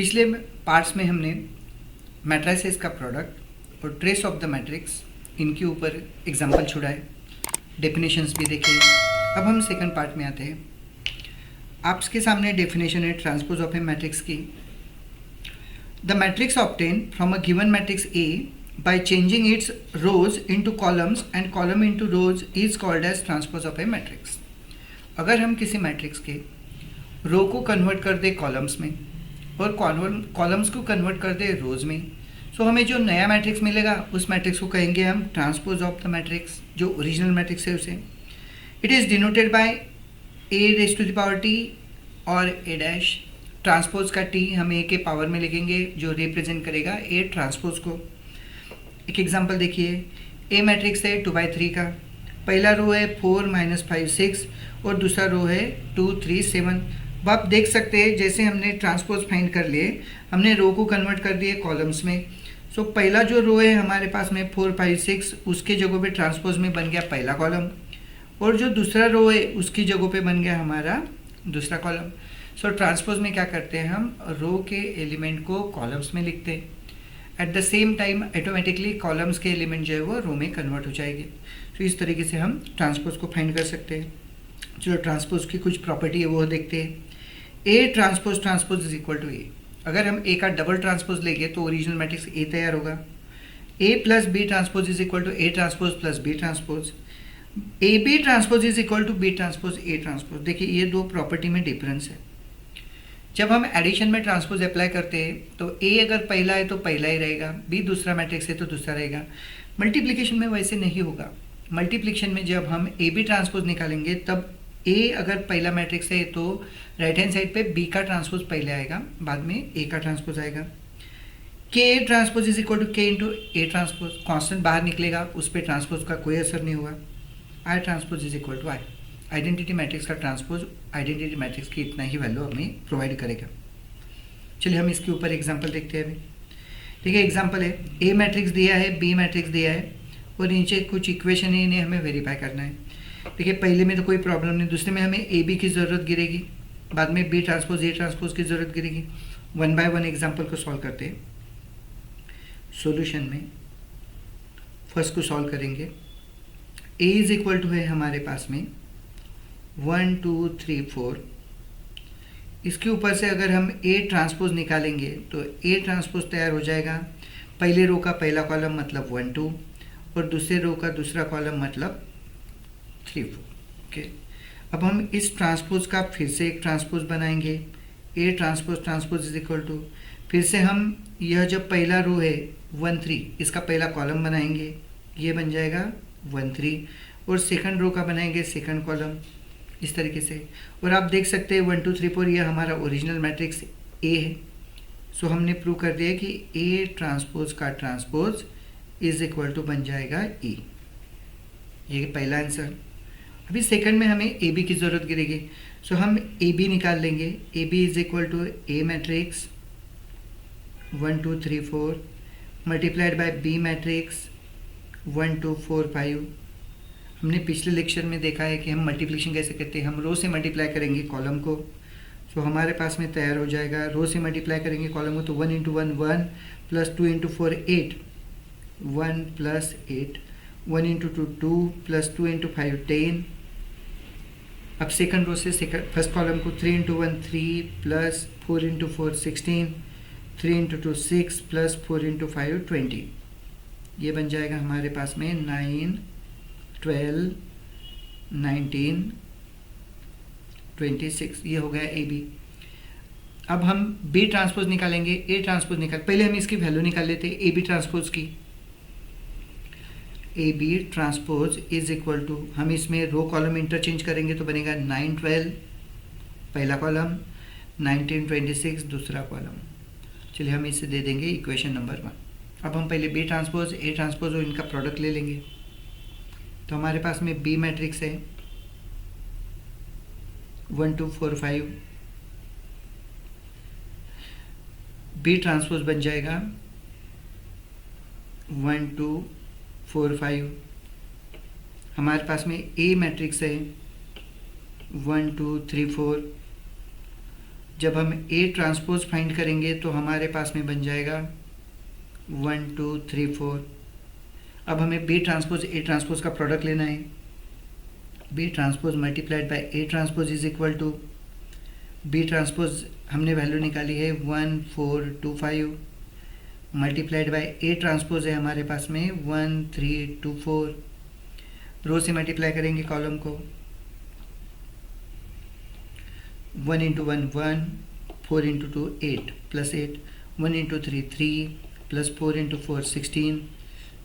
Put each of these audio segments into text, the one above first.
पिछले पार्ट्स में हमने मैट्रिसेस का प्रोडक्ट और ट्रेस ऑफ द मैट्रिक्स इनके ऊपर एग्जांपल छुड़ाए, डेफिनेशंस भी देखे। अब हम सेकंड पार्ट में आते हैं। आपके सामने डेफिनेशन है ट्रांसपोज ऑफ ए मैट्रिक्स की। The matrix obtain from a given matrix A by changing its rows into columns and column into rows is called as transpose of a matrix। अगर हम किसी मैट्रिक्स के रो को convert कर दे columns में और columns को कन्वर्ट कर दे रोज में, सो हमें जो नया मैट्रिक्स मिलेगा उस मैट्रिक्स को कहेंगे हम ट्रांसपोज ऑफ द मैट्रिक्स। जो ओरिजिनल मैट्रिक्स है उसे it is denoted by A raise to the power T और ए डैश। ट्रांसपोज का टी हम ए के पावर में लिखेंगे जो रिप्रेजेंट करेगा ए ट्रांसपोज को। एक एग्जांपल देखिए, ए मैट्रिक्स है 2/3 का। पहला रो है 4 - 5 6 और दूसरा रो है 2 3 7। अब आप देख सकते हैं जैसे हमने ट्रांसपोज फाइंड कर लिए, हमने रो को कन्वर्ट कर दिए कॉलम्स में। सो पहला जो रो है हमारे पास में 4 5 6 उसके जगह पे ट्रांसपोज में बन गया पहला कॉलम, और जो दूसरा रो है उसकी जगह पे बन गया हमारा दूसरा कॉलम। सो ट्रांसपोज में क्या करते हैं, हम रो के एलिमेंट को कॉलम्स में लिखते हैं। At the same time automatically columns के एलिमेंट जो है वो रो में कन्वर्ट हो जाएंगे। तो इस तरीके से हम ट्रांसपोज को फाइंड कर सकते हैं। चलो ट्रांसपोज की कुछ प्रॉपर्टी है वो देखते हैं। A transpose transpose is equal to A. अगर हम ए का डबल ट्रांसपोज लेंगे तो ओरिजिनल मैट्रिक्स ए तैयार होगा। A plus B transpose is equal to A transpose plus B transpose. A B transpose is equal to B transpose A transpose. देखिए ये दो प्रॉपर्टी में डिफरेंस है। जब हम एडिशन में ट्रांसपोज अप्लाई करते हैं तो ए अगर पहला है तो पहला ही रहेगा, बी दूसरा मैट्रिक्स है तो दूसरा रहेगा। मल्टीप्लिकेशन में वैसे नहीं होगा। मल्टीप्लिकेशन में जब हम ए बी ट्रांसपोज निकालेंगे तब ए अगर पहला मैट्रिक्स है तो राइट हैंड साइड पे बी का ट्रांसपोज पहले आएगा, बाद में ए का ट्रांसपोज आएगा। के ट्रांसपोज इज इक्वल टू के इंटू ए ट्रांसपोज। कॉन्स्टेंट बाहर निकलेगा, उस पर ट्रांसपोज का कोई असर नहीं होगा। I transpose is equal to I. Identity matrix का ट्रांसपोज आइडेंटिटी मैट्रिक्स की इतना ही वैल्यू हमें प्रोवाइड करेगा। चलिए हम इसके ऊपर एग्जांपल देखते हैं अभी। देखिए एग्जांपल है, ए मैट्रिक्स दिया है, बी मैट्रिक्स दिया है और नीचे कुछ इक्वेशन है, इन्हें हमें वेरीफाई करना है। देखिए पहले में तो कोई प्रॉब्लम नहीं, दूसरे में हमें ए बी की ज़रूरत गिरेगी, बाद में बी ट्रांसपोज ए ट्रांसपोज की ज़रूरत गिरेगी। 1 बाय 1 एग्जाम्पल को सॉल्व करते हैं। सोल्यूशन में फर्स्ट को सॉल्व करेंगे। ए इज इक्वल टू है हमारे पास में 1 2 3 4। इसके ऊपर से अगर हम ए ट्रांसपोज निकालेंगे तो ए ट्रांसपोज तैयार हो जाएगा। पहले रो का पहला कॉलम मतलब 1 2 और दूसरे रो का दूसरा कॉलम मतलब 3 4। ओके, अब हम इस ट्रांसपोज का फिर से एक ट्रांसपोज बनाएंगे। A transpose transpose is equal to, फिर से हम यह जो पहला रो है 1 3 इसका पहला कॉलम बनाएंगे, ये बन जाएगा 1 3 और सेकंड रो का बनाएंगे सेकंड कॉलम इस तरीके से। और आप देख सकते हैं 1 2 3 4 ये हमारा ओरिजिनल मैट्रिक्स ए है। सो हमने प्रूव कर दिया कि ए ट्रांसपोज का ट्रांसपोज इज इक्वल टू बन जाएगा ई। ये पहला आंसर। अभी सेकंड में हमें ए बी की ज़रूरत गिरेगी। सो हम ए बी निकाल लेंगे। A B is equal to A matrix 1 2 3 4 multiplied by B matrix 1 2 4 5। हमने पिछले लेक्चर में देखा है कि हम मल्टीप्लिकेशन कैसे करते हैं। हम रो से मल्टीप्लाई करेंगे कॉलम को, सो हमारे पास में तैयार हो जाएगा। रो से मल्टीप्लाई करेंगे कॉलम को तो 1 × 1 1 प्लस 2 × 4 8 1 प्लस 8 1 × 2 2 प्लस 2 × 5 10। अब सेकंड रो से फर्स्ट कॉलम को 3 × 1 3 प्लस 4 × 4 16 3 × 2 6 प्लस 4 × 5 20। ये बन जाएगा हमारे पास में 9 12 19 26। ये हो गया ए बी। अब हम बी ट्रांसपोज निकालेंगे। ए ट्रांसपोज पहले हम इसकी वैल्यू निकाल लेते हैं ए बी ट्रांसपोज की। A B transpose is equal to, हम इसमें रो कॉलम इंटरचेंज करेंगे तो बनेगा 9 12 पहला कॉलम, 19 26 दूसरा कॉलम। चलिए हम इसे दे देंगे इक्वेशन नंबर 1। अब हम पहले बी ट्रांसपोज ए ट्रांसपोज और इनका प्रोडक्ट ले लेंगे। तो हमारे पास में बी मैट्रिक्स है 1 2 4 5। बी ट्रांसपोज बन जाएगा 1 2 4 5। हमारे पास में ए मैट्रिक्स है 1 2 3 4। जब हम ए ट्रांसपोज फाइंड करेंगे तो हमारे पास में बन जाएगा 1 2 3 4। अब हमें बी ट्रांसपोज ए ट्रांसपोज का प्रोडक्ट लेना है। B transpose multiplied by A transpose is equal to, B transpose हमने वैल्यू निकाली है 1425 मल्टीप्लाइड बाय ए ट्रांसपोज है हमारे पास में 1324। रो से मल्टीप्लाई करेंगे कॉलम को, 1 into 1 1, 4 into 2 8 plus 8, 1 into 3 3 plus 4 into 4 16,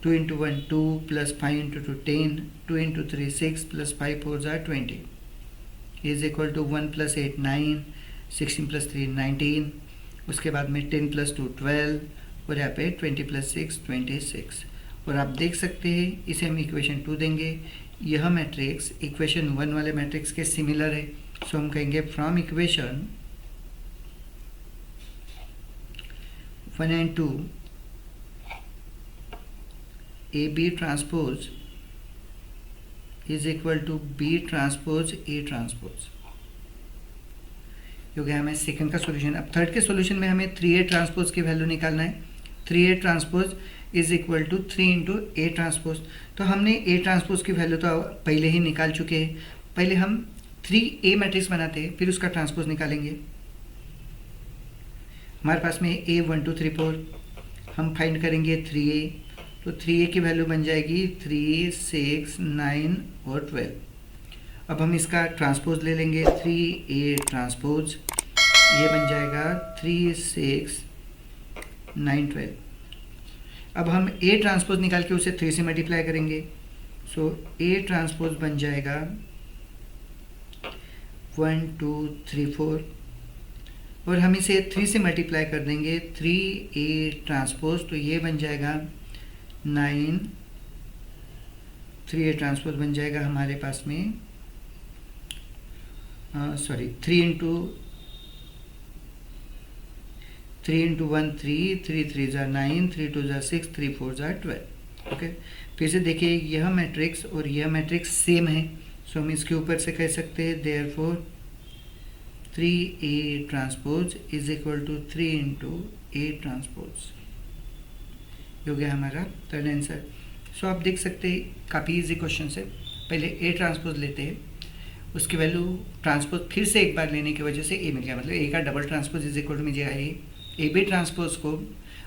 2 into 1 2 plus 5 into 2 10, 2 into 3 6 plus 5 4 20 is equal to 1 plus 8 9, 16 plus 3 19, उसके बाद में 10 प्लस 2 12 और यहाँ पे 20 प्लस 6 26। और आप देख सकते हैं इसे हम इक्वेशन 2 देंगे। यह मैट्रिक्स इक्वेशन 1 वाले मैट्रिक्स के सिमिलर है, सो हम कहेंगे from equation 1 and 2 A B transpose is equal to B transpose A transpose. क्योंकि हमें सेकंड का सॉल्यूशन, अब थर्ड के सॉल्यूशन में हमें 3A ट्रांसपोज की वैल्यू निकालना है। 3A transpose is equal to 3 into A transpose. तो हमने ए ट्रांसपोज की वैल्यू तो पहले ही निकाल चुके हैं। पहले हम 3A मैट्रिक्स बनाते हैं, फिर उसका ट्रांसपोज निकालेंगे। हमारे पास में A 1 2 3 4, हम फाइंड करेंगे 3A, तो 3A की वैल्यू बन जाएगी 3 6 9 और 12। अब हम इसका ट्रांसपोज ले लेंगे, 3A ट्रांसपोज, ये बन जाएगा 3 6 9 12। अब हम A ट्रांसपोज निकाल के उसे 3 से मल्टीप्लाई करेंगे, सो A ट्रांसपोज बन जाएगा 1 2 3 4 और हम इसे 3 से मल्टीप्लाई कर देंगे 3A ट्रांसपोज, तो ये बन जाएगा 9। 3A ट्रांसपोज बन जाएगा हमारे पास में 3 इंटू 1 3, 3 3 ज़ा 9, 3 2 ज़ा 6, 3 4 ज़ा 12। ओके, फिर से देखिए यह मैट्रिक्स और यह मैट्रिक्स सेम है, सो हम इसके ऊपर से कह सकते हैं therefore 3A transpose is equal to 3 into A transpose. हो गया हमारा थर्ड आंसर। सो आप देख सकते हैं काफ़ी इजी क्वेश्चन है। पहले A ट्रांसपोज लेते हैं, उसकी वैल्यू ट्रांसपोज फिर से एक बार लेने की वजह से A मिल गया, मतलब A का double transpose is equal to मुझे ए बी ट्रांसपोज को,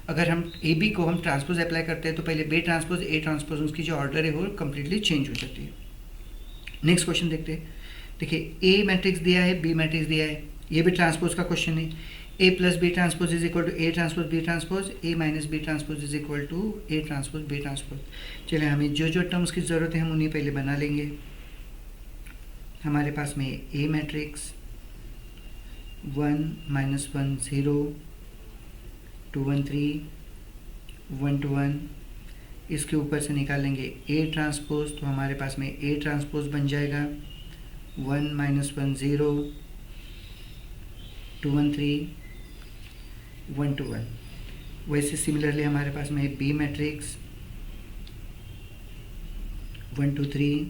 अगर हम ए बी को हम ट्रांसपोज अप्लाई करते हैं तो पहले बी ट्रांसपोज ए ट्रांसपोज उसकी जो ऑर्डर है वो कम्प्लीटली चेंज हो जाती है। नेक्स्ट क्वेश्चन देखते हैं। देखिए ए मैट्रिक्स दिया है, बी मैट्रिक्स दिया है, ये भी ट्रांसपोज का क्वेश्चन है। A plus B transpose is equal to A transpose B transpose, A minus B transpose is equal to A transpose B transpose. चलिए हमें जो जो टर्म्स की ज़रूरत है हम उन्हें पहले बना लेंगे। हमारे पास में ए मैट्रिक्स 1 -1 0 2 1 3 1 2 1, इसके ऊपर से निकालेंगे ए ट्रांसपोज, तो हमारे पास में ए ट्रांसपोज बन जाएगा 1 -1 0 2 1 3 1 2 1। वैसे सिमिलरली हमारे पास में बी मैट्रिक्स 1 2 3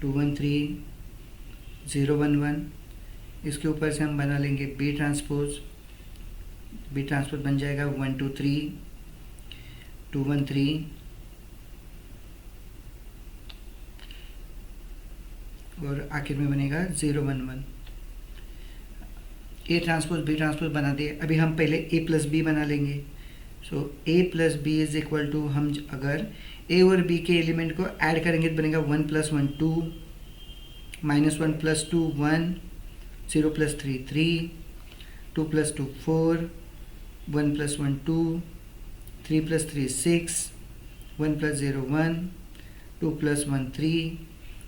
2 1 3 0 1 1, इसके ऊपर से हम बना लेंगे बी ट्रांसपोज। बी ट्रांसपोज बन जाएगा 1 2 3 2 1 3 और आखिर में बनेगा 0 1 1। ए ट्रांसपोज बी ट्रांसपोज बना दिए, अभी हम पहले ए प्लस बी बना लेंगे। So A plus B is equal to, हम अगर ए और बी के एलिमेंट को ऐड करेंगे तो बनेगा 1 + 1 2, -1 + 2 1, 0 + 3 3, 2 + 2 4, 1 + 1 2, 3 + 3 6, 1 + 0 1, 2 + 1 3,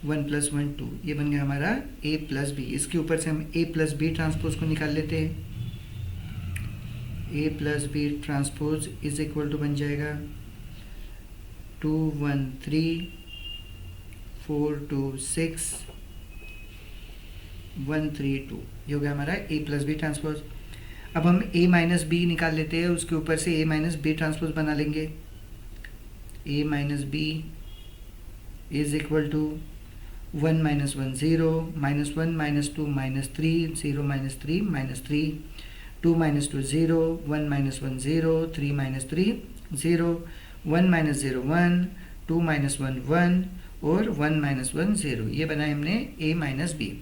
1 + 1 2। ये बन गया हमारा a प्लस बी। इसके ऊपर से हम a प्लस बी ट्रांसपोज को निकाल लेते हैं। a plus B transpose is equal to बन जाएगा 2 1 3 4 2 6 1 3 2। ये हो गया हमारा a प्लस बी ट्रांसपोज। अब हम a माइनस बी निकाल लेते हैं, उसके ऊपर से a माइनस बी ट्रांसपोज बना लेंगे। a minus B is equal to 1 minus 1 0, minus 1 minus 2 minus 3, 0 minus 3 minus 3, 2 minus 2 0, 1 minus 1 0, 3 minus 3 0, 1 minus 0 1, 2 minus 1 1 और 1 minus 1 0। ये बनाए हमने a माइनस बी।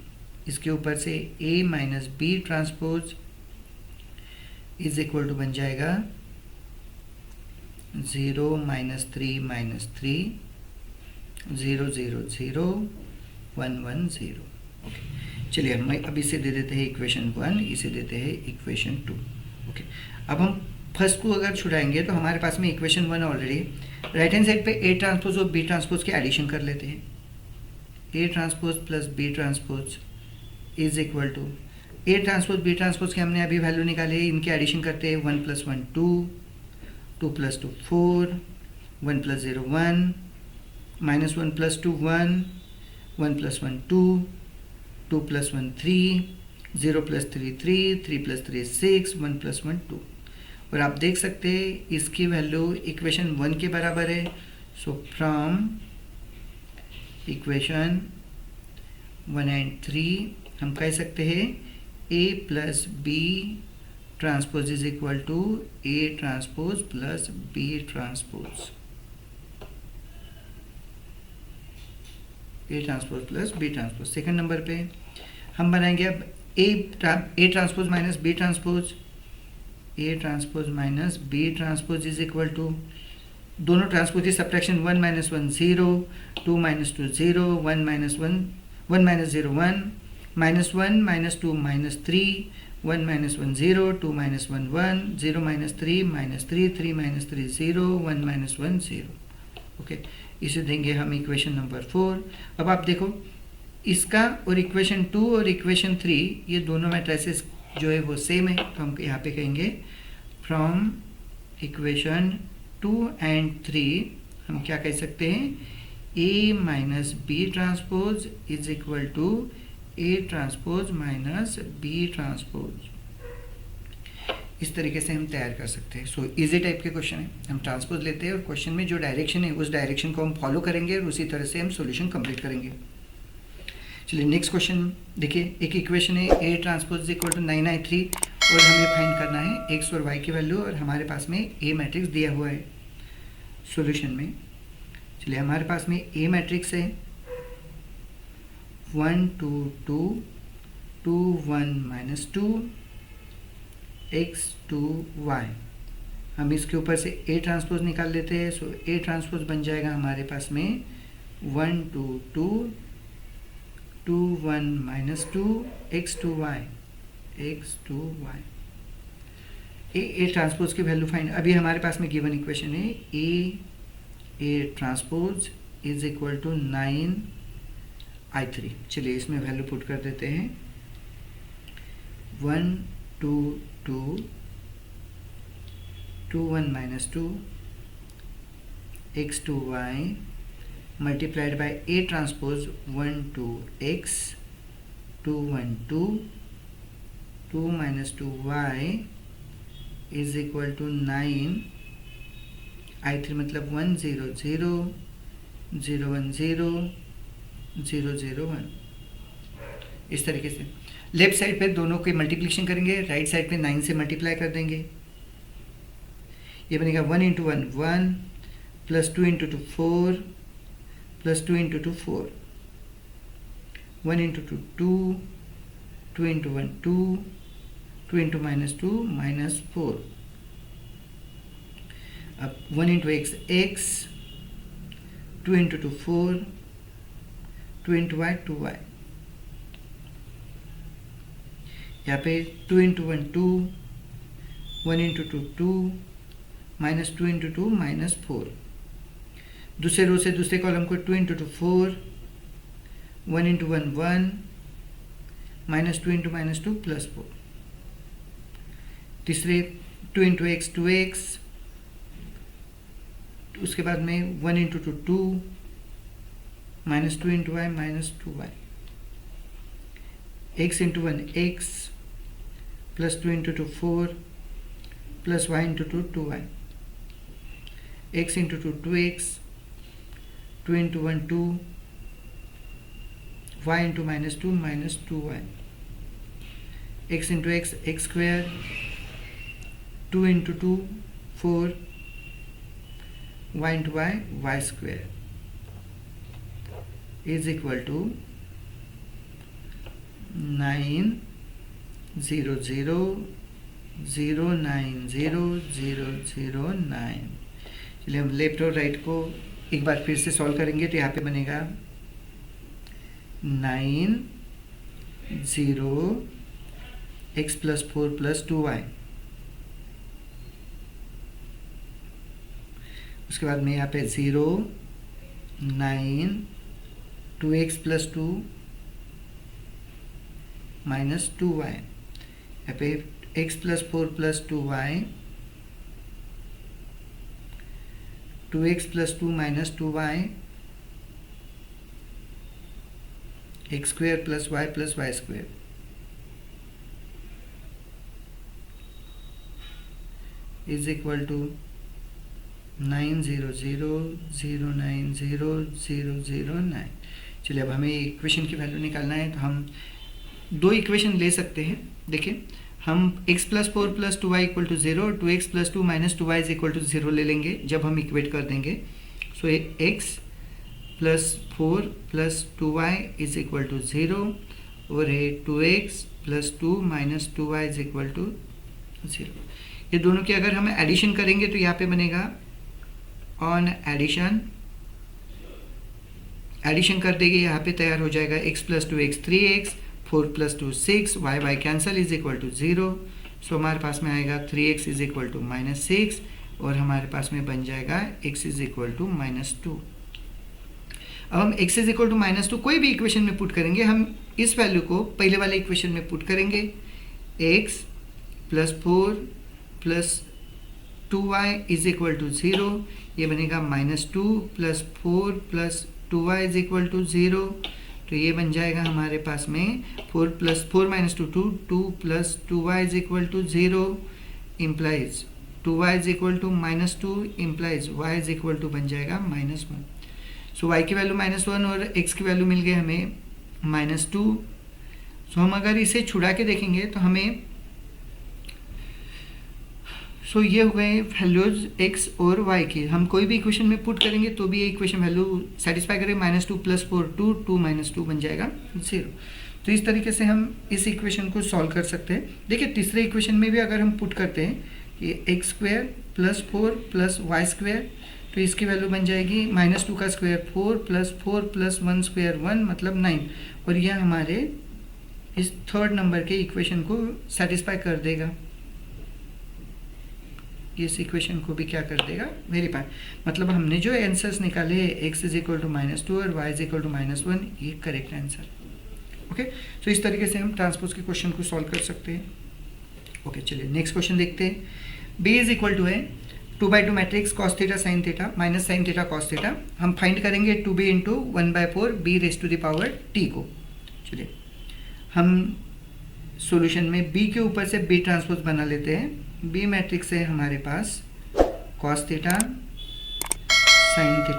इसके ऊपर से a minus B transpose is equal to बन जाएगा 0 माइनस 3 माइनस 3, 0 0 0 1 1 0। ओके, चलिए हम अब इसे दे देते हैं इक्वेशन 1, इसे देते हैं इक्वेशन 2। ओके, अब हम फर्स्ट को अगर छुड़ाएंगे तो हमारे पास में equation 1 already, right hand side पे ए ट्रांसपोज और बी ट्रांसपोज के एडिशन कर लेते हैं। A transpose plus B transpose is equal to, A transpose B transpose के हमने अभी वैल्यू निकाले, इनके एडिशन करते हैं। 1 + 1 2, 2 + 2 4, 1 + 0 1, -1 + 2 1, 1 + 1 2, 2 + 1 3, 0 + 3 3, 3 + 3 6, 1 + 1 2। और आप देख सकते हैं इसकी वैल्यू इक्वेशन 1 के बराबर है। सो फ्रॉम इक्वेशन 1 एंड 3 हम कह सकते हैं a plus B transpose is equal to a transpose plus b transpose, a transpose plus b transpose. Second number पे हम बनाएंगे अब a transpose minus b transpose, a transpose minus b transpose is equal to, दोनों transpose की subtraction 1 - 1 0, 2 - 2 0, 1 - 1 1 - 0 1, -1 - 2 - 3, 1 - 1 0, 2 - 1 1, 0 - 3 -3, 3 - 3 0, 1 - 1 0। Okay, इसे देंगे हम equation number 4। अब आप देखो इसका और इक्वेशन 2 और इक्वेशन 3 ये दोनों मैट्रिसेस जो है वो सेम है, तो हम यहाँ पे कहेंगे फ्रॉम इक्वेशन 2 एंड 3 हम क्या कह सकते हैं, a minus B transpose is equal to a transpose minus b transpose. इस तरीके से हम तैयार कर सकते हैं। सो इजी टाइप के क्वेश्चन है, हम ट्रांसपोज लेते हैं और क्वेश्चन में जो डायरेक्शन है उस डायरेक्शन को हम फॉलो करेंगे और उसी तरह से हम सॉल्यूशन कंप्लीट करेंगे। चलिए नेक्स्ट क्वेश्चन देखिए, एक इक्वेशन है a transpose equal to 9i3 और हमें फाइंड करना है x और y की वैल्यू, और हमारे पास में a मैट्रिक्स दिया हुआ है सॉल्यूशन में। चलिए हमारे पास में a मैट्रिक्स है 1 2 2 2 1 - 2 x 2 y। हम इसके ऊपर से a ट्रांसपोज निकाल लेते हैं। सो a ट्रांसपोज बन जाएगा हमारे पास में 1 2 2 2 1 - 2 x 2 y, x 2 y। a transpose की वैल्यू फाइंड, अभी हमारे पास में गिवन इक्वेशन है a transpose is equal to 9i3। चलिए इसमें वैल्यू पुट कर देते हैं 1 2 2 2 1 - 2 x 2 y multiplied by a transpose 1 2 x 2 1 2 2 - 2 y is equal to 9i3 मतलब 1 0 0 0 1 0 0 0 1। इस तरीके से लेफ्ट साइड पे दोनों के मल्टीप्लिकेशन करेंगे, राइट साइड पे 9 से मल्टीप्लाई कर देंगे। ये बनेगा 1 × 1 1 प्लस 2 × 2 4 प्लस 2 × 2 4, 1 × 2 2, 2 × 1 2, 2 × -2 -4। अब 1 × x x, 2 × 2 4, 2 × y 2y। यहाँ पे 2 × 1 2, 1 × 2 2, -2 × 2 -4। दूसरे रो से दूसरे कॉलम को 2 × 2 4, 1 × 1 1, -2 × -2 +4। तीसरे 2 × x 2x, उसके बाद में 1 × 2 2, -2 × y -2y, x × 1 x, plus 2 × 2 4, plus y × 2 2y, x × 2 2x, 2 × 1 2, y into minus two Y, x into X X square, 2 into 2 4, y into Y Y square is equal to 900090009। चलिए हम left और right को एक बार फिर से solve करेंगे तो यहाँ पे बनेगा 9 x + 4 + 2y। उसके बाद में यहाँ पे 0 9 2x + 2 - 2y, यहाँ पे x + 4 + 2y, 2x + 2 - 2y, x square + y + y square is equal to 900090009। चलिए अब हमें इक्वेशन की वैल्यू निकालना है, तो हम दो इक्वेशन ले सकते हैं। देखिए हम x + 4 + 2y = 0, 2x + 2 - 2y = 0 ले लेंगे जब हम इक्वेट कर देंगे। सो x + 4 + 2y = 0 और 2x + 2 - 2y = 0। ये दोनों की अगर हम एडिशन करेंगे तो यहाँ पे बनेगा ऑन एडिशन कर देंगे, यहाँ पे तैयार हो जाएगा x + 2x 3x, 4 + 2 6, y cancel is equal to 0। So हमारे पास में आएगा 3x इज इक्वल टू -6 और हमारे पास में बन जाएगा x इज इक्वल टू -2। अब हम x इज इक्वल टू -2 कोई भी इक्वेशन में पुट करेंगे, हम इस वैल्यू को पहले वाले इक्वेशन में पुट करेंगे। x + 4 + 2y is equal to 0, ये बनेगा -2 + 4 + 2y इज इक्वल टू 0। तो ये बन जाएगा हमारे पास में 4 + 4 - 2 2, 2 + 2y is equal to 0 implies 2y is equal to -2 implies y is equal to बन जाएगा -1। सो y की वैल्यू -1 और x की वैल्यू मिल गई हमें -2। सो हम अगर इसे छुड़ा के देखेंगे तो हमें ये हो गए वैल्यूज x और y की। हम कोई भी इक्वेशन में पुट करेंगे तो भी ये इक्वेशन वैल्यू सेटिस्फाई करें, -2 + 4 2, 2 - 2 बन जाएगा 0। तो इस तरीके से हम इस इक्वेशन को सॉल्व कर सकते हैं। देखिए तीसरे इक्वेशन में भी अगर हम पुट करते हैं कि x² + 4 + y², तो इसकी वैल्यू बन जाएगी -2 का स्क्वायर 4 + 4 + 1 स्क्वायर 1 मतलब 9, और यह हमारे इस थर्ड नंबर के इक्वेशन को सेटिस्फाई कर देगा। इस इक्वेशन को भी क्या कर देगा, वेरीफाई। मतलब हमने जो आंसर्स निकाले x इज इक्वल टू -2 और y इज इक्वल टू -1, ये करेक्ट आंसर। ओके, तो इस तरीके से हम ट्रांसपोज के क्वेश्चन को सॉल्व कर सकते हैं। ओके चलिए नेक्स्ट क्वेश्चन देखते हैं। b इज इक्वल टू है 2/2 matrix cos θ sin θ - sin θ cos θ। हम फाइंड करेंगे 2b × 1/4 b⁻⁡ t को। चलिए हम सॉल्यूशन में b के ऊपर से b ट्रांसपोज बना लेते हैं। b मैट्रिक्स है हमारे पास cos θ sin θ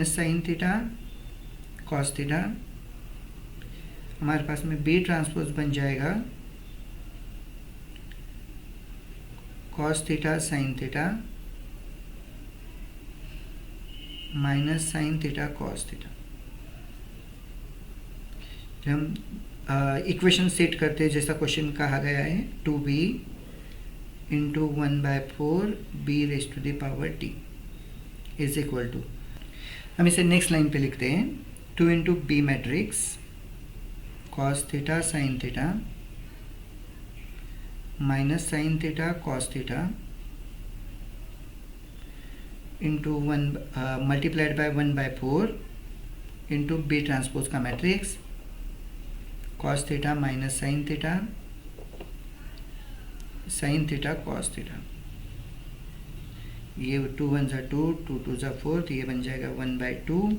- sin θ cos θ। हमारे पास में b ट्रांसपोज बन जाएगा cos θ sin θ - sin θ cos θ। हम इक्वेशन सेट करते हैं जैसा क्वेश्चन कहा गया है, 2b × 1/4 b⁻t is equal to, हम इसे नेक्स्ट लाइन पे लिखते हैं 2 × b matrix cos θ sin θ - sin θ cos θ into 1 multiplied by 1/4 into b transpose का matrix cos θ - sin θ sin θ cos θ। ये 2 × 1 = 2, 2 × 2 = 4, तो ये बन जाएगा 1/2।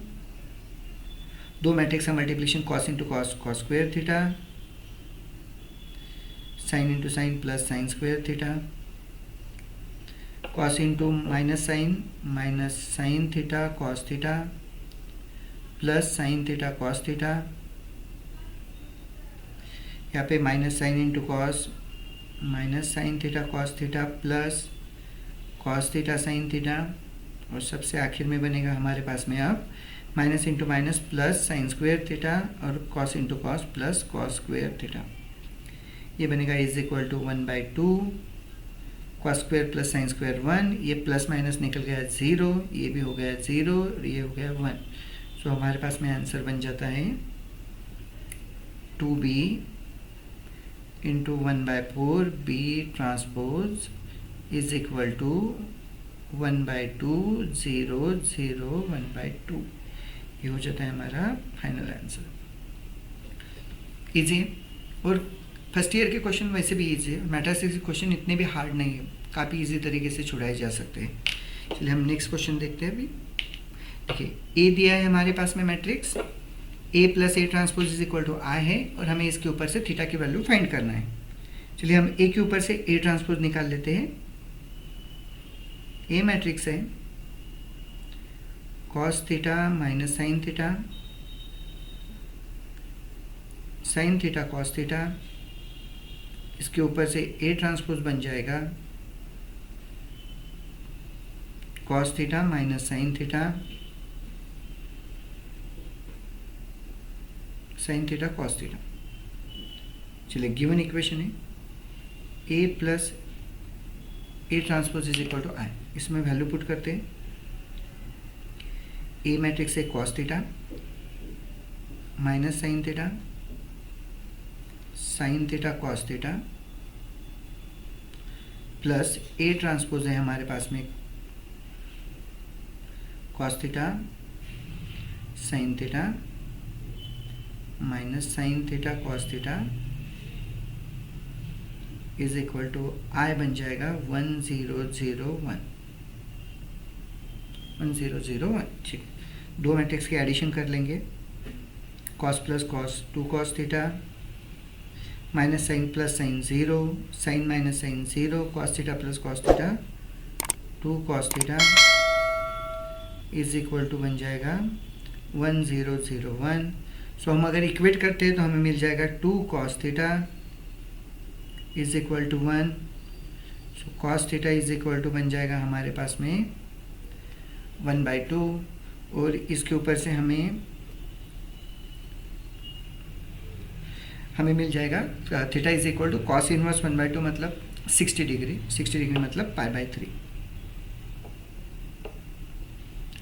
दो मैट्रिक्स का multiplication cos × cos cos² θ, sin × sin प्लस sin² θ, cos × -sin sin θ cos θ, plus sine theta cos theta, यहाँ पे minus sine into cos, minus sine theta cos theta plus cos theta sine theta, और सबसे आखिर में बनेगा हमारे पास में अब minus into minus plus sine square theta और cos into cos plus cos square theta. ये बनेगा is equal to 1/2 cos square plus sine square 1, ये प्लस माइनस निकल गया 0, ये भी हो गया 0 और ये हो गया 1। सो हमारे पास में आंसर बन जाता है 2b into 1/4 b transpose is equal to 1/2 0 0 1/2। ये हो जाता है हमारा फाइनल आंसर। इजी है, और फर्स्ट ईयर के क्वेश्चन वैसे भी इजी है, मैट्रिक्स के क्वेश्चन इतने भी हार्ड नहीं है, काफ़ी इजी तरीके से छुड़ाए जा सकते हैं। चलिए हम नेक्स्ट क्वेश्चन देखते हैं। अभी देखिए ए दिया है हमारे पास में matrix A plus A transpose is equal to I है, और हमें इसके ऊपर से थीटा की वैल्यू फाइंड करना है। चलिए हम ए के ऊपर से ए ट्रांसपोज निकाल लेते हैं। ए मैट्रिक्स है cos theta minus sine theta, sine theta cos theta, इसके ऊपर से ए ट्रांसपोज बन जाएगा cos theta minus sine theta, sine theta cos theta. चलिए गिवन इक्वेशन है A plus A transpose is equal to I, इसमें value put करते हैं। ए मैट्रिक्स है cos theta minus sine theta, sine theta cos theta plus A transpose है हमारे पास में cos theta sine theta minus sine theta cos theta is equal to I बन जाएगा 1001 1001। ठीक, दो मैट्रिक्स की एडिशन कर लेंगे। Cos plus cos 2 cos theta minus sine plus sine 0, sine minus sine 0, cos theta plus cos theta 2 cos theta is equal to बन जाएगा 1001। सो हम अगर इक्वेट करते हैं तो हमें मिल जाएगा 2 cos theta is equal to 1। So cos theta is equal to बन जाएगा हमारे पास में 1/2, और इसके ऊपर से हमें मिल जाएगा theta is equal to cos inverse 1/2 मतलब 60 डिग्री, 60 डिग्री मतलब π/3।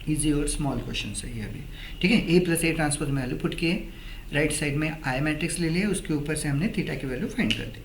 इजी और स्मॉल क्वेश्चन है ये अभी। ठीक है, ए प्लस ए ट्रांसपोज में वैल्यू पुट किए, राइट साइड में आई मैट्रिक्स ले लिए, उसके ऊपर से हमने थीटा की वैल्यू फाइंड कर दी।